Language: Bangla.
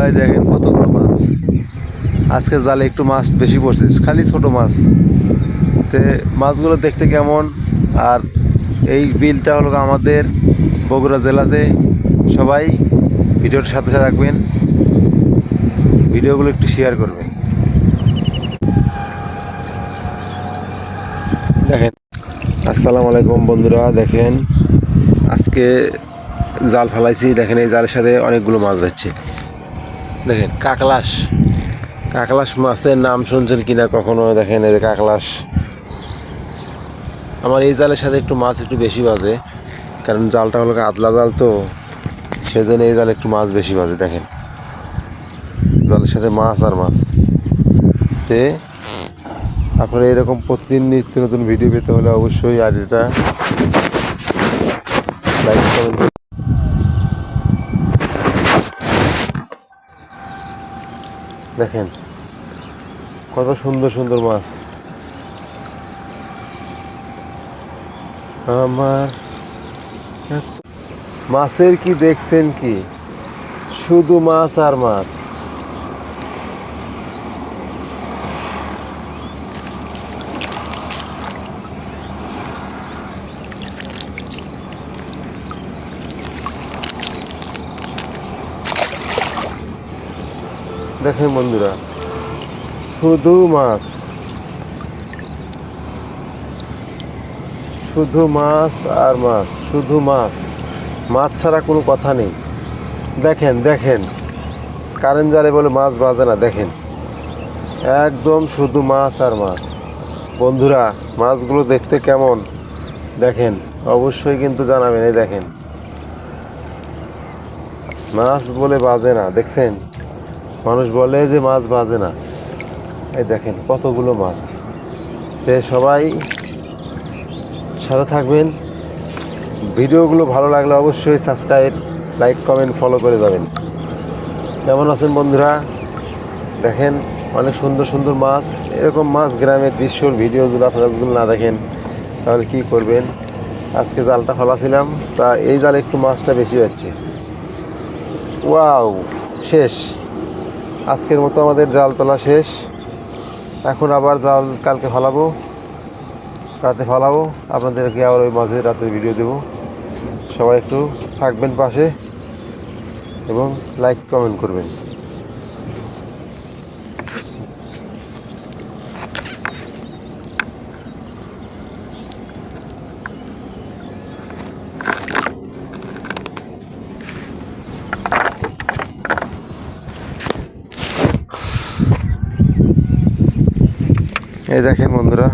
এই দেখেন কতগুলো মাছ। আজকে জালে একটু মাছ বেশি পড়ছে, খালি ছোট মাছ। তে মাছগুলো দেখতে কেমন, আর এই বিলটা হলো আমাদের বগুড়া জেলাতে। সবাই ভিডিওটার সাথে সাথে রাখবেন, ভিডিওগুলো একটু শেয়ার করবেন। দেখেন, আসসালামু আলাইকুম বন্ধুরা। দেখেন আজকে জাল ফেলাইছি, দেখেন এই জালের সাথে অনেকগুলো মাছ ধরছে। দেখেন কাকলাস, কাকলাস মাছের নাম শুনছেন কিনা কখনো? দেখেন এই যে কাকলাস। আমার এই জালের সাথে একটু মাছ একটু বেশি বাজে, কারণ জালটা হলো আদলা জাল, তো সেজন্য এই জালে একটু মাছ বেশি বাজে। দেখেন জালের সাথে মাছ আর মাছ। তে আপনারা এরকম প্রতিদিন নিত্য নতুন ভিডিও পেতে হলে অবশ্যই আইডিটা লাইক কমেন্ট। দেখেন কত সুন্দর সুন্দর মাছ। আমার মাছের কি দেখছেন কি, শুধু মাছ আর মাছ। দেখেন বন্ধুরা, শুধু মাছ, শুধু মাছ আর মাছ, শুধু মাছ, মাছ ছাড়া কোনো কথা নেই। দেখেন দেখেন, কারেন্ট জালে বলে মাছ বাজে না। দেখেন একদম শুধু মাছ আর মাছ। বন্ধুরা মাছগুলো দেখতে কেমন দেখেন, অবশ্যই কিন্তু জানাবেন। এই দেখেন মাছ বলে বাজে না, দেখছেন? মানুষ বলে যে মাছ বাজে না, এই দেখেন কতগুলো মাছ। তে সবাই সাথে থাকবেন, ভিডিওগুলো ভালো লাগলে অবশ্যই সাবস্ক্রাইব, লাইক, কমেন্ট, ফলো করে যাবেন। কেমন আছেন বন্ধুরা? দেখেন অনেক সুন্দর সুন্দর মাছ। এরকম মাছ গ্রামের দৃশ্যর ভিডিওগুলো আপনারা যদি না দেখেন তাহলে কী করবেন? আজকে জালটা ফেলাছিলাম, তা এই জালে একটু মাছটা বেশি হচ্ছে। ওয়াও, শেষ। আজকের মতো আমাদের জাল তোলা শেষ। এখন আবার জাল কালকে ফেলাবো, রাতে ফেলাবো, আপনাদেরকে আবার ওই মাঝে রাতের ভিডিও দেবো। সবাই একটু থাকবেন পাশে এবং লাইক কমেন্ট করবেন। এই দেখেন বন্ধুরা,